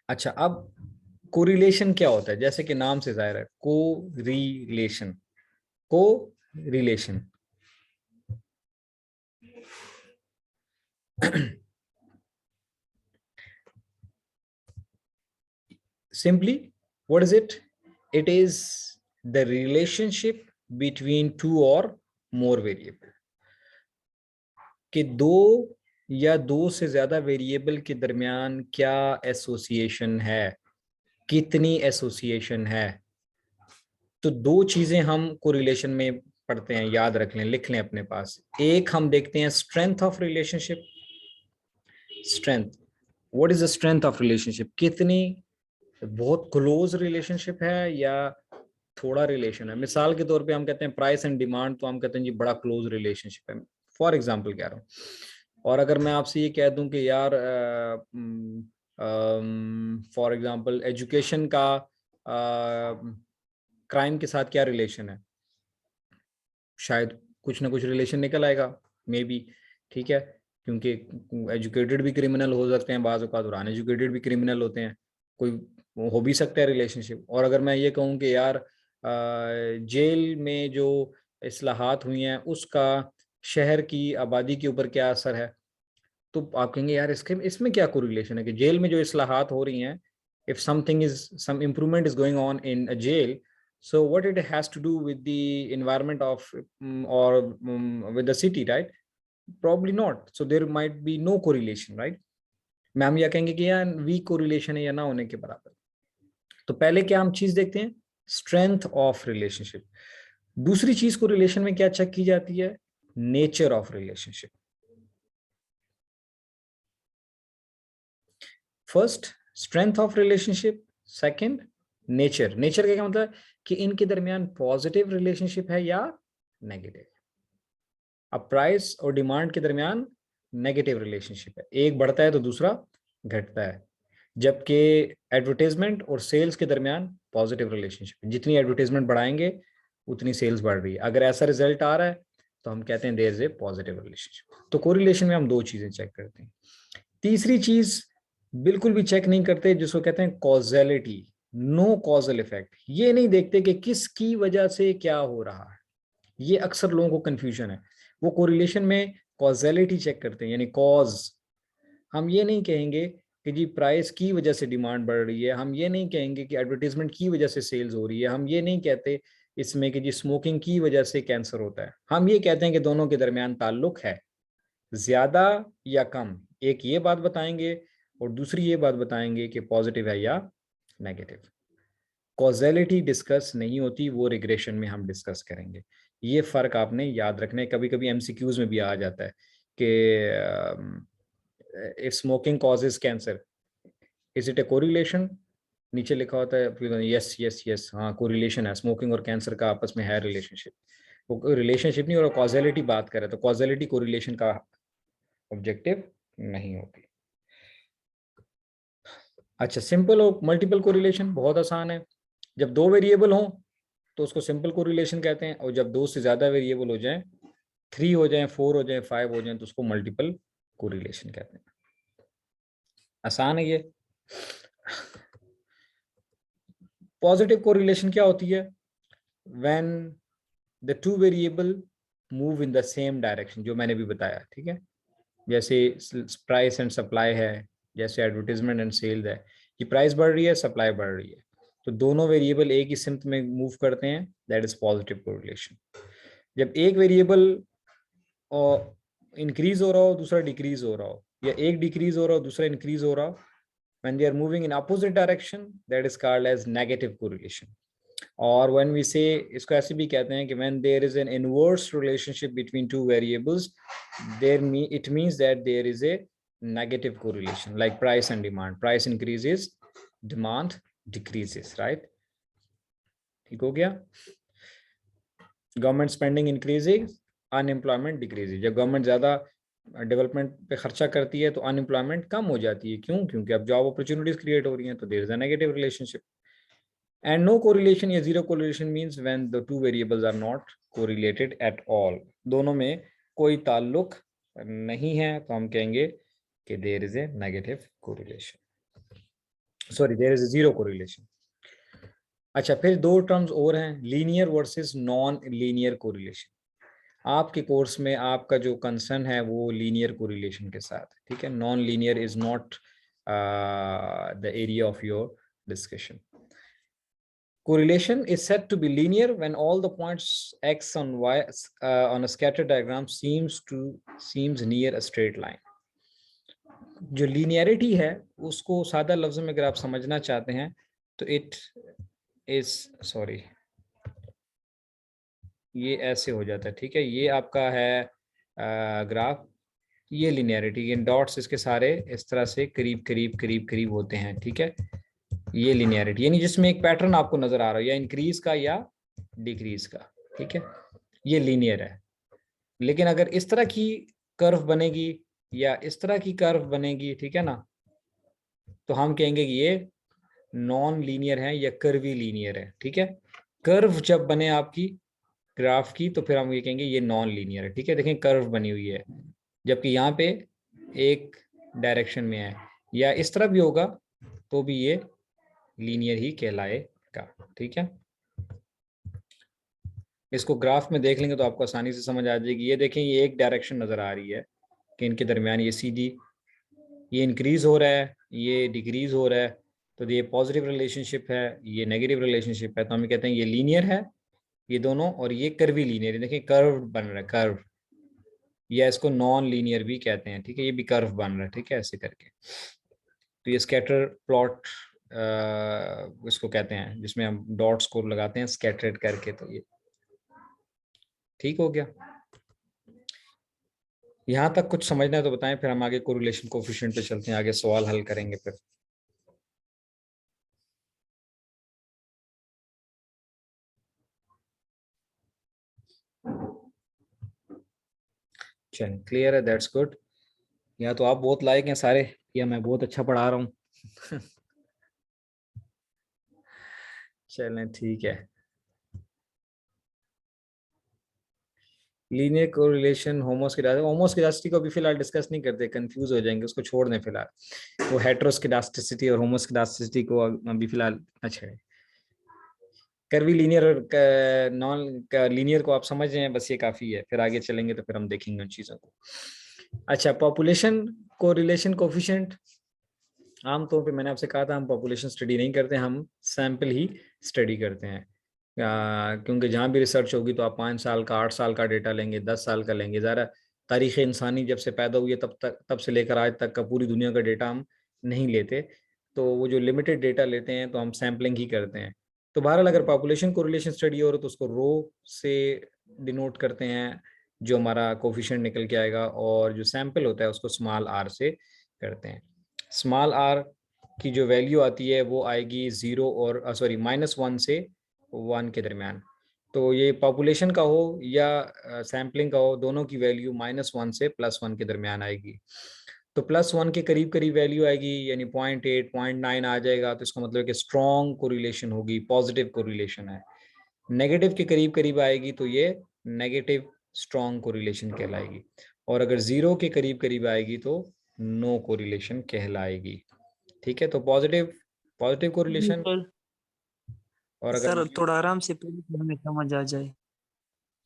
अच्छा, अब कोरिलेशन क्या होता है? जैसे कि नाम से जाहिर है, को रिलेशन। को relation simply, what is it? It is the relationship between two or more variable, कि दो या दो से ज्यादा वेरिएबल के दरमियान क्या एसोसिएशन है, कितनी एसोसिएशन है। तो दो चीजें हम कोरिलेशन में पढ़ते हैं, याद रख लें, लिख लें अपने पास। एक हम देखते हैं strength of relationship. Strength, what is the strength of relationship? कितनी बहुत क्लोज रिलेशनशिप है या थोड़ा रिलेशन है। मिसाल के तौर पे हम कहते हैं प्राइस एंड डिमांड, तो हम कहते हैं जी बड़ा क्लोज रिलेशनशिप है, फॉर एग्जांपल कह रहा हूँ। और अगर मैं आपसे ये कह दूं कि यार फॉर एग्जांपल एजुकेशन का क्राइम के साथ क्या रिलेशन है, शायद कुछ ना कुछ रिलेशन निकल आएगा, मे बी। ठीक है, क्योंकि एजुकेटेड भी क्रिमिनल हो सकते हैं बाज़ औक़ात, और अनएजुकेटेड भी क्रिमिनल होते हैं, कोई हो भी सकता है रिलेशनशिप। और अगर मैं ये कहूँ कि यार जेल में जो इस्लाहात हुई हैं उसका शहर की आबादी के ऊपर क्या असर है, तो आप कहेंगे यार इसके इसमें क्या कोरिलेशन है कि जेल में जो इस्लाहात हो रही हैं, if something is some improvement is going on in a jail, so what it has to do with the environment of or with the city, right? Probably not, so there might be no correlation, right? Ma'am यह कहेंगे कि यार week correlation है या ना होने के बराबर। तो पहले क्या हम चीज देखते हैं, स्ट्रेंथ ऑफ रिलेशनशिप। दूसरी चीज को रिलेशन में क्या चेक की जाती है, nature of relationship. First strength of relationship, second nature. Nature का क्या मतलब है कि इनके दरमियान पॉजिटिव रिलेशनशिप है या नेगेटिव। अब प्राइस और डिमांड के दरमियान नेगेटिव रिलेशनशिप है, एक बढ़ता है तो दूसरा घटता है। जबकि एडवर्टाइजमेंट और सेल्स के दरमियान पॉजिटिव रिलेशनशिप है, जितनी एडवर्टाइजमेंट बढ़ाएंगे उतनी सेल्स बढ़ रही है। अगर ऐसा रिजल्ट आ रहा है तो हम कहते हैं there is a positive relationship. तो कोरिलेशन में हम दो चीजें चेक करते हैं। तीसरी चीज बिल्कुल भी चेक नहीं करते, जिसको कहते हैं कॉजेलिटी, नो कॉजल इफेक्ट। ये नहीं देखते कि किसकी वजह से क्या हो रहा है, ये अक्सर लोगों को कंफ्यूजन है। वो कोरिलेशन में कॉजेलिटी चेक करते हैं, यानी कॉज। हम ये नहीं कहेंगे कि जी प्राइस की वजह से डिमांड बढ़ रही है, हम ये नहीं कहेंगे कि एडवर्टीजमेंट की वजह से सेल्स हो रही है, हम ये नहीं कहते इसमें कि जी स्मोकिंग की वजह से कैंसर होता है। हम ये कहते हैं कि दोनों के दरमियान ताल्लुक है, ज्यादा या कम। एक ये बात बताएंगे और दूसरी ये बात बताएंगे कि पॉजिटिव है या नेगेटिव। कॉजेलिटी डिस्कस नहीं होती, वो रिग्रेशन में हम डिस्कस करेंगे। ये फर्क आपने याद रखना है, कभी कभी एमसीक्यूज में भी आ जाता है कि if smoking causes cancer, is it A correlation? नीचे लिखा होता है यस यस यस, हाँ कोरिलेशन है, स्मोकिंग और कैंसर का आपस में है रिलेशनशिप। वो रिलेशनशिप नहीं, और कॉजेलिटी बात करे तो कॉजेलिटी कोरिलेशन का ऑब्जेक्टिव नहीं होती। अच्छा, सिंपल और मल्टीपल कोरिलेशन बहुत आसान है। जब दो वेरिएबल हों तो उसको सिंपल कोरिलेशन कहते हैं, और जब दो से ज्यादा वेरिएबल हो जाएं, 3 हो जाएं, 4 हो जाएं, 5 हो जाएं, तो उसको मल्टीपल कोरिलेशन कहते हैं। आसान है ये। पॉजिटिव कोरिलेशन क्या होती है? When the two variable move in the same direction, जो मैंने भी बताया, ठीक है। जैसे प्राइस एंड सप्लाई है, जैसे एडवर्टीजमेंट एंड सेल्स है, कि प्राइस बढ़ रही है, सप्लाई बढ़ रही है, तो दोनों वेरिएबल एक ही सिमत में मूव करते हैं, दैट इज पॉजिटिव कोरिलेशन। जब एक वेरिएबल और इंक्रीज हो रहा हो, दूसरा डिक्रीज हो रहा हो, या एक डिक्रीज हो रहा हो, दूसरा इंक्रीज हो रहा हो, when they are moving in opposite direction, that is called as negative correlation. और when we say, इसको ऐसे भी कहते हैं कि when there is an inverse relationship between two variables, it means that there is a negative correlation, like price and demand. Price increases, demand decreases, right? ठीक हो गया? Government spending increases, unemployment decreases. जब government ज्यादा development पे खर्चा करती है तो अनएम्प्लॉयमेंट कम हो जाती है। क्यों? क्योंकि अब जॉब अपॉर्चुनिटीज क्रिएट हो रही हैं, तो there is a negative relationship. And no correlation या zero correlation means when the two variables are not correlated at all. दोनों में कोई ताल्लुक नहीं है, तो हम कहेंगे कि there is a negative correlation. Sorry, there is zero correlation. अच्छा, फिर दो टर्म्स और हैं, linear versus non linear correlation. आपके कोर्स में आपका जो कंसर्न है वो लीनियर कोरिलेशन के साथ, ठीक है। Non linear is not the area of your discussion. Correlation is said to be linear when all the points x on y on a scatter diagram seems near a straight line. जो linearity है उसको सादा लफ्ज़ों में अगर आप समझना चाहते हैं तो it is sorry, ये ऐसे हो जाता है, ठीक है। ये आपका है ग्राफ, ये linearity, ये डॉट्स इसके सारे इस तरह से करीब करीब करीब करीब होते हैं, ठीक है। ये लिनियरिटी यानी जिसमें एक पैटर्न आपको नजर आ रहा है या इंक्रीज का या डिक्रीज का, ठीक है, ये लीनियर है। लेकिन अगर इस तरह की कर्व बनेगी या इस तरह की कर्व बनेगी, ठीक है ना, तो हम कहेंगे कि ये नॉन लीनियर है या कर्वी लीनियर है, ठीक है। कर्व जब बने आपकी ग्राफ की तो फिर हम ये कहेंगे ये नॉन लीनियर है, ठीक है। देखें कर्व बनी हुई है, जबकि यहाँ पे एक डायरेक्शन में है, या इस तरह भी होगा तो भी ये लीनियर ही कहलाएगा, ठीक है। इसको ग्राफ में देख लेंगे तो आपको आसानी से समझ आ जाएगी। ये देखें, ये एक डायरेक्शन नजर आ रही है कि इनके दरमियान ये सीधी, ये इंक्रीज हो रहा है, ये डिक्रीज हो रहा है, तो ये पॉजिटिव रिलेशनशिप है, ये नेगेटिव रिलेशनशिप है, तो हम कहते हैं ये लीनियर है ये दोनों, और ये कर्वी लीनियर है। देखिए कर्व बन रहा है, कर्व, या इसको नॉन लीनियर भी कहते हैं, ठीक है। ये भी कर्व बन रहा है, ठीक है, ऐसे करके। तो ये स्कैटर प्लॉट इसको कहते हैं, जिसमें हम डॉट्स को लगाते हैं स्कैटर्ड करके, तो ये ठीक हो गया। यहाँ तक कुछ समझना है तो बताएं, फिर हम आगे कोरिलेशन कोएफिशिएंट पे चलते हैं, आगे सवाल हल करेंगे फिर। चलिए, क्लियर है, दैट्स गुड। या तो आप बहुत लायक हैं सारे, या मैं बहुत अच्छा पढ़ा रहा हूँ। चलें, ठीक है। लीनियर कोरिलेशन होमोस्किडास्टिसिटी को भी फिलहाल डिस्कस नहीं करते, कंफ्यूज हो जाएंगे, उसको छोड़ दें फिलहाल। वो हेटेरोस्किडास्टिसिटी और होमोस्किडास्टिसिटी को अभी फिलहाल अच्छा है। कर्वी लीनियर और नॉन लीनियर को आप समझ रहे हैं, बस ये काफी है, फिर आगे चलेंगे तो फिर हम देखेंगे उन चीजों को। अच्छा, पॉपुलेशन कोरिलेशन कोएफिशिएंट, आमतौर पे मैंने आपसे कहा था हम पॉपुलेशन स्टडी नहीं करते, हम सैंपल ही स्टडी करते हैं। क्योंकि जहाँ भी रिसर्च होगी तो आप 5 साल का, 8 साल का डेटा लेंगे, 10 साल का लेंगे। ज़रा तारीख़ इंसानी जब से पैदा हुई है तब से लेकर आज तक का पूरी दुनिया का डेटा हम नहीं लेते, तो वो जो लिमिटेड डेटा लेते हैं तो हम सैम्पलिंग ही करते हैं। तो बहरहाल अगर पॉपुलेशन कोरिलेशन स्टडी हो रहा तो उसको रो से डिनोट करते हैं, जो हमारा कोफिशिएंट निकल के आएगा, और जो सैंपल होता है उसको स्मॉल आर से करते हैं। स्मॉल आर की जो वैल्यू आती है वो आएगी 0 और -1 से 1 के दरमियान। तो ये पॉपुलेशन का हो या सैम्पलिंग का हो, दोनों की वैल्यू -1 से +1 के दरमियान आएगी। तो +1 के करीब करीब वैल्यू आएगी, यानी 0.8 0.9 आ जाएगा, तो इसका मतलब कि स्ट्रॉन्ग कोरिलेशन होगी, पॉजिटिव कोरिलेशन है। नेगेटिव के करीब करीब आएगी तो ये नेगेटिव स्ट्रॉन्ग कोरिलेशन कहलाएगी, और अगर 0 के करीब करीब आएगी तो नो कोरिलेशन कहलाएगी, ठीक है। तो पॉजिटिव पॉजिटिव कोरिलेशन, सर और अगर सर थोड़ा आराम से पढ़िए कि हमें समझ आ जाए।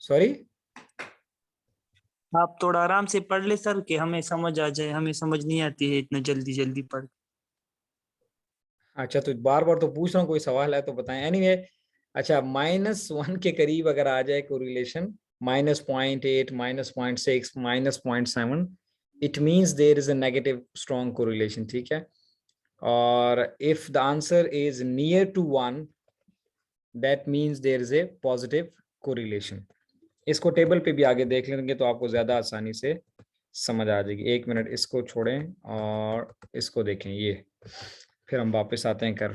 सॉरी, आप थोड़ा आराम से पढ़ ले सर, कि हमें समझ आ जाए, हमें समझ नहीं आती है इतना जल्दी जल्दी पढ़। अच्छा, तो बार बार तो पूछ रहा हूँ, कोई सवाल है तो बताएं। एनीवे, अच्छा, -1 के करीब अगर आ जाए correlation, -0.8 -0.6 -0.7, it means there is a negative strong correlation, ठीक है। और if the answer is near to 1, that means there is a positive correlation. इसको टेबल पे भी आगे देख लेंगे तो आपको ज्यादा आसानी से समझ आ जाएगी। एक मिनट, इसको छोड़ें और इसको देखें, ये फिर हम वापस आते हैं कर।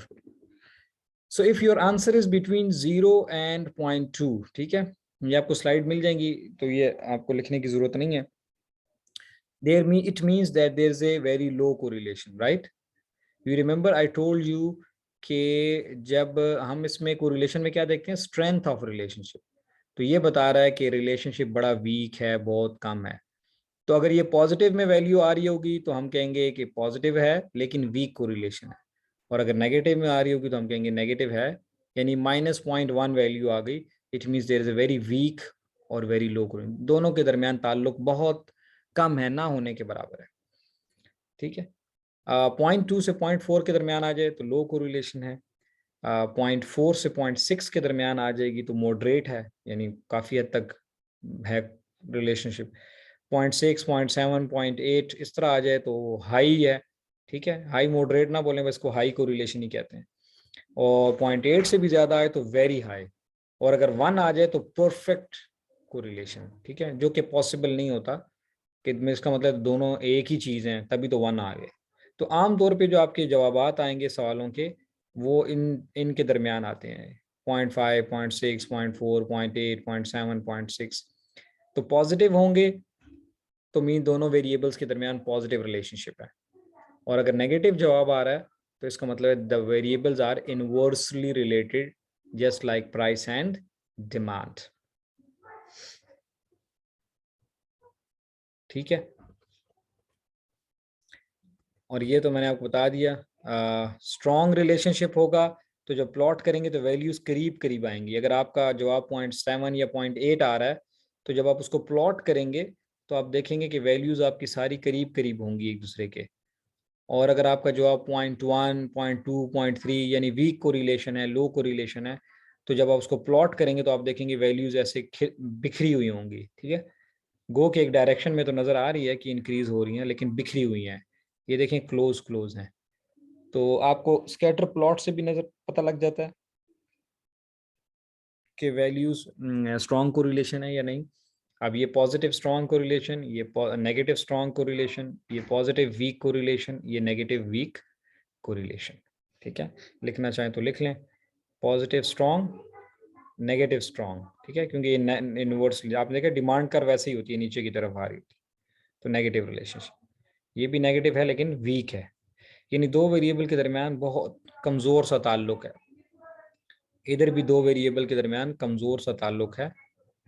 So if your answer is between 0 and 0.2, ठीक है, ये आपको स्लाइड मिल जाएंगी, तो ये आपको लिखने की जरूरत नहीं है। It means that there is a very low correlation, right? You remember I told you कि जब हम इसमें कोरिलेशन में क्या देखते हैं, स्ट्रेंथ ऑफ रिलेशनशिप, तो ये बता रहा है कि रिलेशनशिप बड़ा वीक है, बहुत कम है। तो अगर ये पॉजिटिव में वैल्यू आ रही होगी तो हम कहेंगे कि पॉजिटिव है लेकिन वीक कोरिलेशन है, और अगर नेगेटिव में आ रही होगी तो हम कहेंगे नेगेटिव है, यानी -0.1 वैल्यू आ गई, it means there is a very weak और वेरी लो कोरिलेशन, दोनों के दरमियान ताल्लुक बहुत कम है, ना होने के बराबर है। ठीक है, 0.2 से 0.4 के दरमियान आ जाए तो लो कोरिलेशन है, 0.4 से 0.6 के दरमियान आ जाएगी तो मॉडरेट है, यानी काफ़ी हद तक है रिलेशनशिप। 0.6, 0.7, 0.8 इस तरह आ जाए तो हाई है। ठीक है, हाई मॉडरेट ना बोलें, बस को हाई कोरिलेशन ही कहते हैं। और 0.8 से भी ज़्यादा आए तो वेरी हाई, और अगर 1 आ जाए तो परफेक्ट कोरिलेशन। ठीक है, जो कि पॉसिबल नहीं होता, कि इसका मतलब दोनों एक ही चीज़ हैं, तभी तो 1 आ गए। तो आम तौर पे जो आपके जवाबात आएंगे सवालों के, वो इनके दरमियान आते हैं, 0.5, 0.6, 0.4, 0.8, 0.7, 0.6। तो पॉजिटिव होंगे तो मीन दोनों वेरिएबल्स के दरमियान पॉजिटिव रिलेशनशिप है, और अगर नेगेटिव जवाब आ रहा है तो इसका मतलब है the variables are inversely related, just like price and demand. ठीक है, और ये तो मैंने आपको बता दिया। स्ट्रॉन्ग रिलेशनशिप होगा तो जब प्लॉट करेंगे तो वैल्यूज करीब करीब आएंगी। अगर आपका जवाब 0.7 या 0.8 आ रहा है तो जब आप उसको प्लॉट करेंगे तो आप देखेंगे कि वैल्यूज आपकी सारी करीब करीब होंगी एक दूसरे के। और अगर आपका जवाब 0.1, 0.2, 0.3 यानी वीक कोरिलेशन है, लो कोरिलेशन है, तो जब आप उसको प्लॉट करेंगे तो आप देखेंगे वैल्यूज ऐसे बिखरी हुई होंगी। ठीक है, गो के एक डायरेक्शन में तो नज़र आ रही है कि इंक्रीज हो रही हैं, लेकिन बिखरी हुई हैं। ये देखें क्लोज क्लोज हैं। तो आपको स्कैटर प्लॉट से भी नजर पता लग जाता है कि वैल्यूज स्ट्रॉन्ग कोरिलेशन है या नहीं। अब ये पॉजिटिव स्ट्रॉन्ग कोरिलेशन, ये नेगेटिव स्ट्रॉन्ग कोरिलेशन, ये पॉजिटिव वीक कोरिलेशन, ये नेगेटिव वीक कोरिलेशन। ठीक है, लिखना चाहें तो लिख लें, पॉजिटिव स्ट्रॉन्ग, नेगेटिव स्ट्रॉन्ग। ठीक है, क्योंकि ये इनवर्सली आपने देखा डिमांड कर वैसे ही होती है, नीचे की तरफ आ रही थी, तो नेगेटिव रिलेशनशिप। ये भी नेगेटिव है लेकिन वीक है, यानी दो वेरिएबल के दरमियान बहुत कमज़ोर सा ताल्लुक है। इधर भी दो वेरिएबल के दरमियान कमज़ोर सा ताल्लुक है,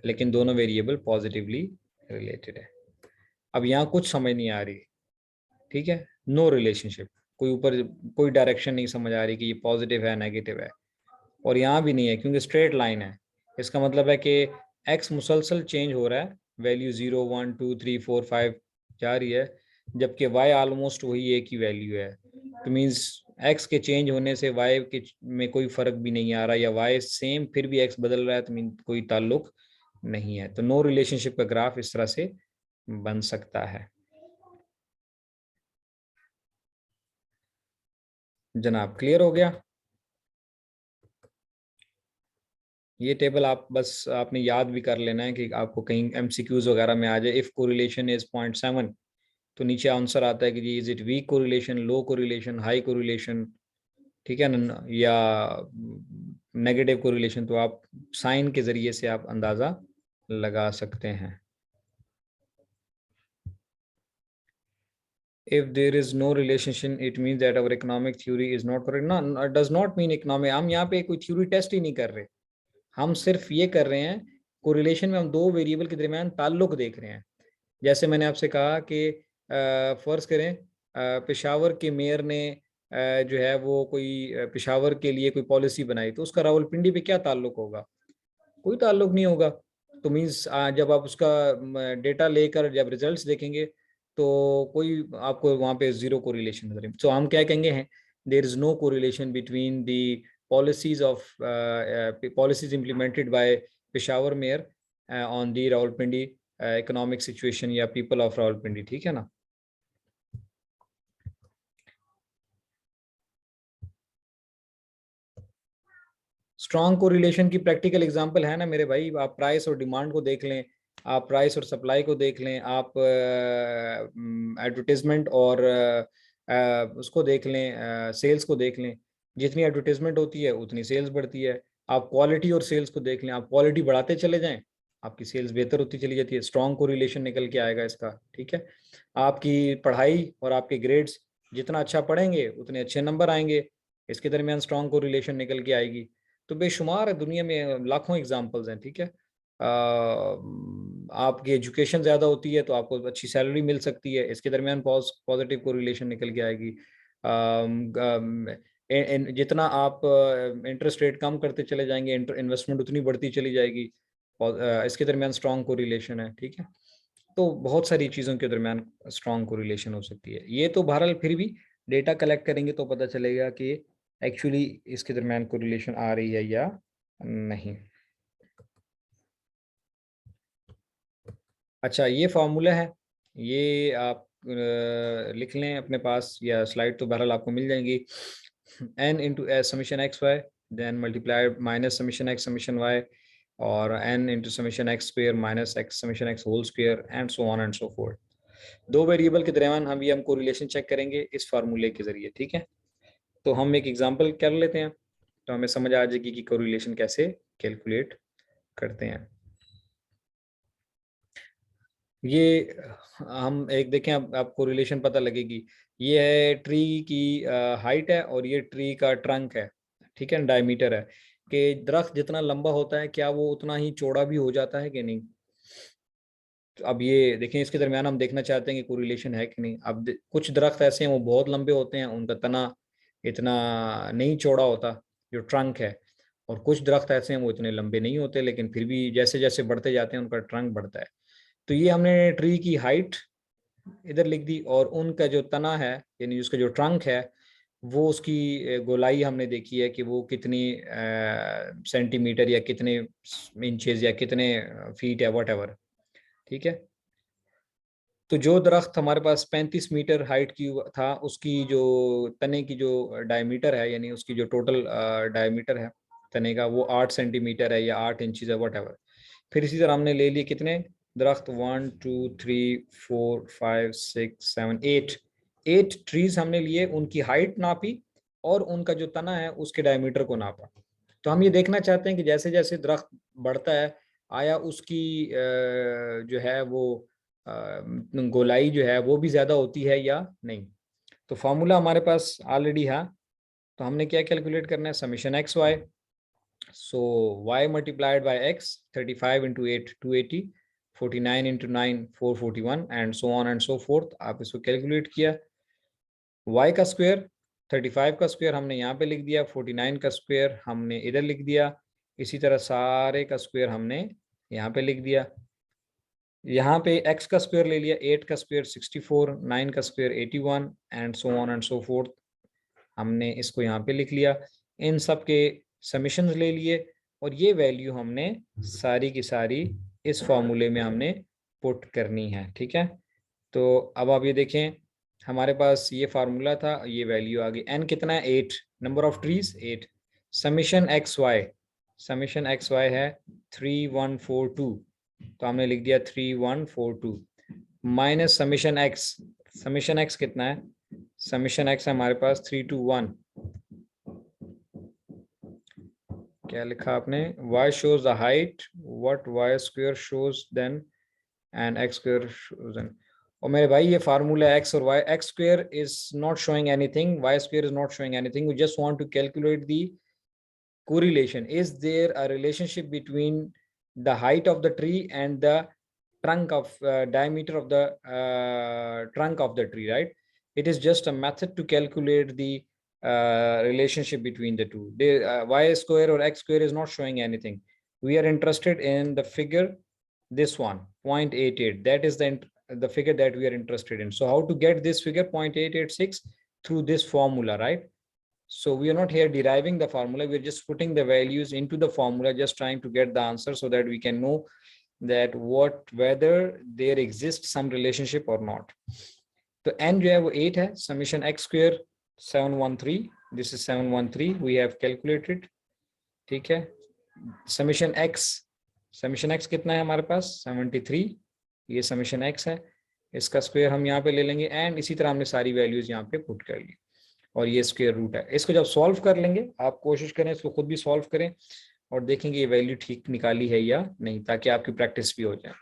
लेकिन दोनों वेरिएबल पॉजिटिवली रिलेटेड है। अब यहाँ कुछ समझ नहीं आ रही। ठीक है, नो रिलेशनशिप, कोई ऊपर कोई डायरेक्शन नहीं समझ आ रही कि ये पॉजिटिव है नेगेटिव है, और यहाँ भी नहीं है क्योंकि स्ट्रेट लाइन है। इसका मतलब है कि एक्स मुसलसल चेंज हो रहा है, वैल्यू 0, 1, 2, 3, 4, 5 जा रही है, जबकि वाई ऑलमोस्ट वही एक ही वैल्यू है। तो मीन्स एक्स के चेंज होने से वाई के में कोई फ़र्क भी नहीं आ रहा, या वाई सेम फिर भी एक्स बदल रहा है, तो मीन कोई ताल्लुक नहीं है। तो नो रिलेशनशिप का ग्राफ इस तरह से बन सकता है। जनाब क्लियर हो गया? ये टेबल आप बस आपने याद भी कर लेना है कि आपको कहीं एमसीक्यूज वगैरह में आ जाए, इफ कोरिलेशन इज 0.7 तो नीचे आंसर आता है कि जी is it weak correlation, low correlation, high correlation. ठीक है ना, या नेगेटिव कोरिलेशन, तो आप साइन के जरिए से आप अंदाजा लगा सकते हैं। if there is no relation it means that our economic theory is not correct। no, does not mean economic। हम यहाँ पे कोई थ्योरी टेस्ट ही नहीं कर रहे, हम सिर्फ ये कर रहे हैं कोरिलेशन में हम दो वेरिएबल के दरमियान ताल्लुक देख रहे हैं। जैसे मैंने आपसे कहा कि फर्ज करें पेशावर के मेयर ने जो है वो कोई पेशावर के लिए कोई पॉलिसी बनाई, तो उसका रावलपिंडी पे क्या ताल्लुक होगा? कोई ताल्लुक नहीं होगा। तो मीन्स जब आप उसका डेटा लेकर जब रिजल्ट्स देखेंगे तो कोई आपको वहाँ पे जीरो कोरिलेशन नजर। सो हम क्या कहेंगे हैं, there is no correlation between the policies of policies implemented by Peshawar mayor on the Rawalpindi economic situation या people of Rawalpindi। ठीक है ना? स्ट्रॉन्ग कोरिलेशन की प्रैक्टिकल एग्जांपल है ना मेरे भाई, आप प्राइस और डिमांड को देख लें, आप प्राइस और सप्लाई को देख लें, आप एडवर्टीजमेंट और उसको देख लें, सेल्स को देख लें। जितनी एडवर्टीजमेंट होती है उतनी सेल्स बढ़ती है। आप क्वालिटी और सेल्स को देख लें, आप क्वालिटी बढ़ाते चले जाएं, आपकी सेल्स बेहतर होती चली जाती है। स्ट्रॉन्ग कोरिलेशन निकल के आएगा इसका। ठीक है, आपकी पढ़ाई और आपके ग्रेड्स जितना अच्छा पढ़ेंगे उतने अच्छे नंबर आएंगे, इसके दरमियान स्ट्रॉन्ग कोरिलेशन निकल के आएगी। तो बेशुमार है दुनिया में, लाखों एग्जांपल्स हैं। ठीक है, आपकी एजुकेशन ज़्यादा होती है तो आपको अच्छी सैलरी मिल सकती है, इसके दरमियान पॉजिटिव कोरिलेशन निकल के आएगी। जितना आप इंटरेस्ट रेट कम करते चले जाएंगे, इन्वेस्टमेंट उतनी बढ़ती चली जाएगी, और इसके दरमियान स्ट्रॉन्ग कोरिलेशन है, ठीक है। तो बहुत सारी चीज़ों के दरमियान स्ट्रॉन्ग कोरिलेशन हो सकती है। ये तो बहरहाल फिर भी डेटा कलेक्ट करेंगे तो पता चलेगा कि एक्चुअली इसके दरमियान कोरिलेशन आ रही है या नहीं। अच्छा, ये फार्मूला है, ये आप लिख लें अपने पास, या स्लाइड तो बहरहाल आपको मिल जाएंगी। n into s summation x y then multiplied minus summation x summation y, और n into summation x square minus x summation x whole square, and so on and so forth. दो variable के दरमियान हम correlation check करेंगे इस फार्मूले के जरिए, ठीक है। तो हम एक एग्जांपल कर लेते हैं तो हमें समझ आ जाएगी कि कोरिलेशन कैसे कैलकुलेट करते हैं। ये हम एक देखें, अब आपको रिलेशन पता लगेगी। ये है ट्री की हाइट है और ये ट्री का ट्रंक है, ठीक है, डायमीटर है, कि दरख्त जितना लंबा होता है क्या वो उतना ही चौड़ा भी हो जाता है कि नहीं। तो अब ये देखें, इसके दरमियान हम देखना चाहते हैं कि कोरिलेशन है कि नहीं। अब कुछ दरख्त ऐसे हैं वो बहुत लंबे होते हैं, उनका तना इतना नहीं चौड़ा होता जो ट्रंक है, और कुछ दरख्त ऐसे हैं वो इतने लंबे नहीं होते लेकिन फिर भी जैसे जैसे बढ़ते जाते हैं उनका ट्रंक बढ़ता है। तो ये हमने ट्री की हाइट इधर लिख दी, और उनका जो तना है यानी उसका जो ट्रंक है वो उसकी गोलाई हमने देखी है कि वो कितनी सेंटीमीटर या कितने इंचेस या कितने फीट है, वट एवर, ठीक है। तो जो दरख्त हमारे पास 35 मीटर हाइट की था, उसकी जो तने की जो डायमीटर है यानी उसकी जो टोटल डायमीटर है तने का, वो 8 सेंटीमीटर है या 8 इंचज है, वट एवर। फिर इसी तरह हमने ले लिए कितने दरख्त, 1 2 3 4 5 6 7 8 ट्रीज हमने लिए, उनकी हाइट नापी और उनका जो तना है उसके डायमीटर को नापा। तो हम ये देखना चाहते हैं कि जैसे जैसे दरख्त बढ़ता है आया उसकी जो है वो गोलाई जो है वो भी ज्यादा होती है या नहीं। तो फॉर्मूला हमारे पास ऑलरेडी है, तो हमने क्या कैलकुलेट करना है, summation x y, so y multiplied by x, 35 into 8 280, 49 into 9 441, and so on and so forth। आप इसको कैलकुलेट किया, y का स्क्वायर 35 का स्क्वायर हमने यहाँ पे लिख दिया, 49 का स्क्वायर हमने इधर लिख दिया, इसी तरह सारे का स्क्वायर हमने यहाँ पे लिख दिया। यहाँ पे x का स्क्वायर ले लिया, 8 का स्क्वायर 64, 9 का square 81, and so on and so fourth, हमने इसको यहाँ पे लिख लिया। इन सब के समीशंस ले लिए और ये वैल्यू हमने सारी की सारी इस फॉर्मूले में हमने पुट करनी है, ठीक है। तो अब आप ये देखें, हमारे पास ये फार्मूला था, ये वैल्यू आ गई। n कितना है, 8, number of trees 8, summation x y है 3142, तो हमने लिख दिया 3142, माइनस समीशन एक्स कितना है, समीशन एक्स है हमारे पास 321, क्या लिखा आपने, y shows the height, what y square shows then, and x square shows then। और मेरे भाई ये फार्मूला x और y, x square is not showing anything, y square is not showing anything, we just want to calculate the correlation. Is there a relationship between the height of the tree and the trunk of diameter of the trunk of the tree, right? It is just a method to calculate the relationship between the two. The y square or x square is not showing anything. We are interested in the figure, this one 0.88, that is the figure that we are interested in. So how to get this figure 0.886? Through this formula, right? So we are not here deriving the formula, we're just putting the values into the formula, just trying to get the answer so that we can know that whether there exists some relationship or not. तो n जो है वो 8 है, summation x square 713, this is 713 we have calculated, ठीक है। Summation x कितना है हमारे पास 73, ये समीशन x है, इसका स्क्वायर हम यहाँ पे ले लेंगे, एंड इसी तरह हमने सारी वैल्यूज यहाँ पे पुट कर ली, और ये स्क्वायर रूट है। इसको जब सॉल्व कर लेंगे, आप कोशिश करें इसको खुद भी सॉल्व करें और देखेंगे ये वैल्यू ठीक निकाली है या नहीं, ताकि आपकी प्रैक्टिस भी हो जाए।